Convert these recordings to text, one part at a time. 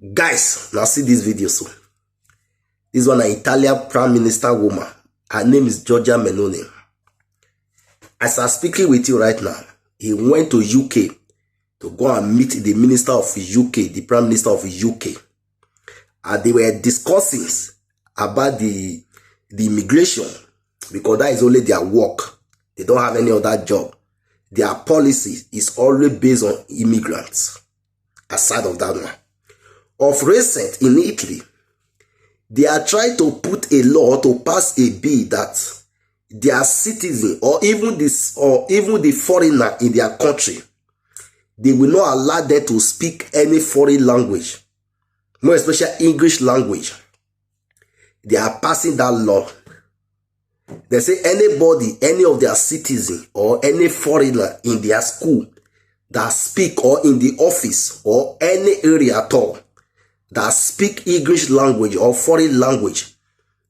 Guys, now see this video. So this one, an Italian prime minister woman. Her name is Giorgia Meloni. As I'm speaking with you right now, he went to UK to go and meet the minister of UK, the prime minister of UK. And they were discussing about the immigration, because that is only their work. They don't have any other job. Their policy is always based on immigrants. Aside of that one. Of recent, in Italy, they are trying to put a law to pass a bill that their citizen or even the foreigner in their country, they will not allow them to speak any foreign language, more especially English language. They are passing that law. They say anybody, any of their citizen or any foreigner in their school that speak, or in the office or any area at all that speak English language or foreign language,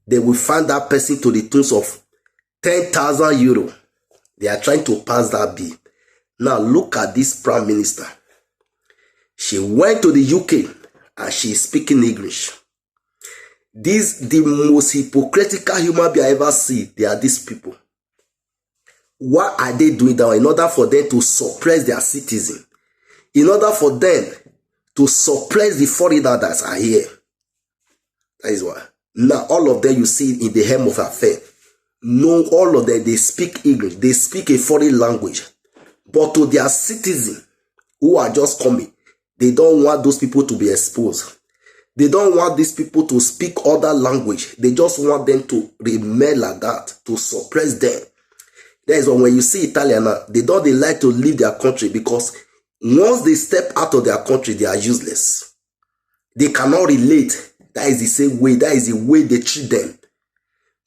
they will find that person to the tune of 10,000 euro. They are trying to pass that bill. Now look at this prime minister. She went to the UK and she is speaking English. This the most hypocritical human being I ever see. They are these people. What are they doing now in order for them to suppress their citizen? In order for them to suppress the foreigners that are here. That is why. Now all of them you see in the hem of affair. No, all of them, they speak English. They speak a foreign language. But to their citizens who are just coming, they don't want those people to be exposed. They don't want these people to speak other language. They just want them to remain like that, to suppress them. That is why when you see Italian now, they like to leave their country, because once they step out of their country, they are useless. They cannot relate. That is the same way. That is the way they treat them.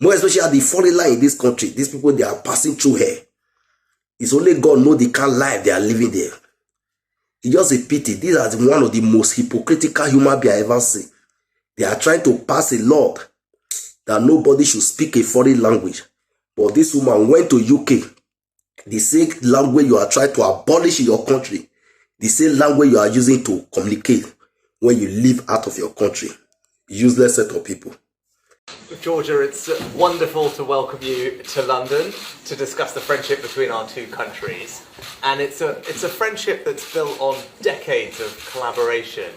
More especially at the foreign line in this country. These people, they are passing through here. It's only God knows the kind of life they are living there. It's just a pity. These are one of the most hypocritical human beings I ever see. They are trying to pass a law that nobody should speak a foreign language. But this woman went to UK. The same language you are trying to abolish in your country, the same language you are using to communicate when you live out of your country. Useless set of people. Giorgia, it's wonderful to welcome you to London to discuss the friendship between our two countries. And it's a friendship that's built on decades of collaboration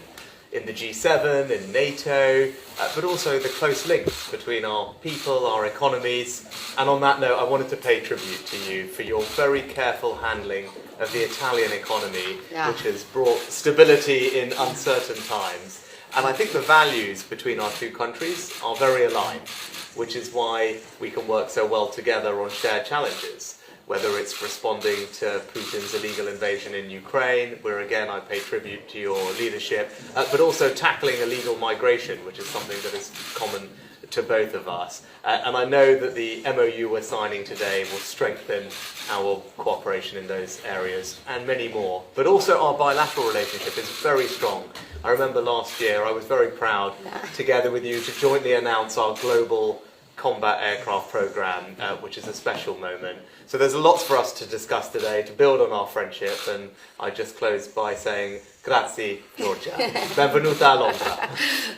in the G7, in NATO, but also the close links between our people, our economies. And on that note, I wanted to pay tribute to you for your very careful handling of the Italian economy, which has brought stability in uncertain times. And I think the values between our two countries are very aligned, which is why we can work so well together on shared challenges, whether it's responding to Putin's illegal invasion in Ukraine, where again I pay tribute to your leadership, but also tackling illegal migration, which is something that is common to both of us. And I know that the MOU we're signing today will strengthen our cooperation in those areas and many more. But also our bilateral relationship is very strong. I remember last year I was very proud, together with you, to jointly announce our global combat aircraft program, which is a special moment. So there's lots for us to discuss today to build on our friendship, and I just close by saying grazie, Giorgia. Benvenuta a Londra.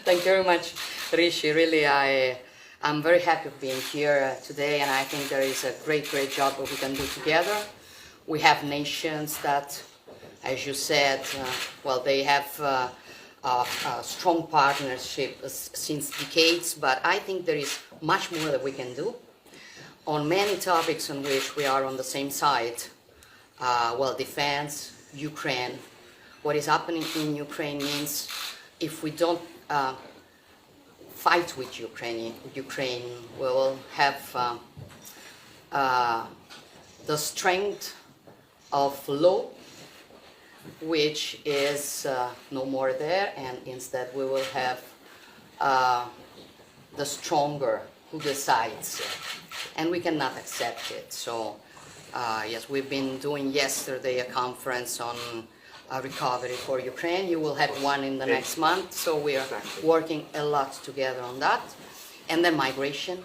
Thank you very much, Rishi. Really, I'm very happy being here today, and I think there is a great job that we can do together. We have nations that, as you said, they have a strong partnership since decades, but I think there is much more that we can do on many topics on which we are on the same side. Defense, Ukraine. What is happening in Ukraine means if we don't fight with Ukraine we will have the strength of law, which is no more there, and instead we will have the stronger who decides, and we cannot accept it. So yes, we've been doing yesterday a conference on recovery for Ukraine. You will have one in the next month, so we are working a lot together on that. And then migration,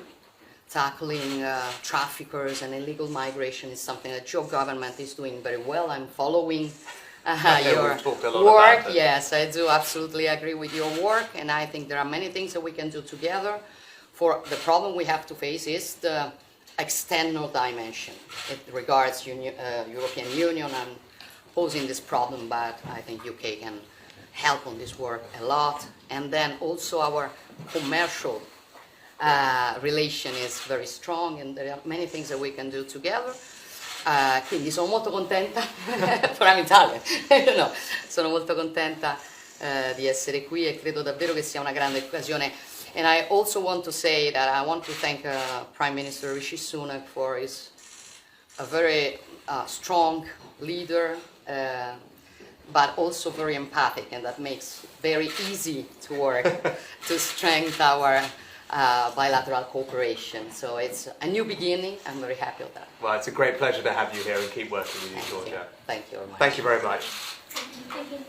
tackling traffickers and illegal migration is something that your government is doing very well. I'm following your We've talked a lot work. about it. Yes, I do absolutely agree with your work, and I think there are many things that we can do together. For the problem we have to face is the external dimension. It regards European Union and posing this problem, but I think UK can help on this work a lot. And then also our commercial relation is very strong, and there are many things that we can do together. Quindi sono molto contenta, but I'm Italian, no, sono molto contenta di essere qui e credo davvero che sia una grande occasione. And I also want to say that I want to thank Prime Minister Rishi Sunak for his a very strong leader, but also very empathic, and that makes very easy to work to strengthen our bilateral cooperation. So it's a new beginning. I'm very happy with that. Well, it's a great pleasure to have you here and keep working with you, Thank Georgia. you. Thank you very much. Thank you very much.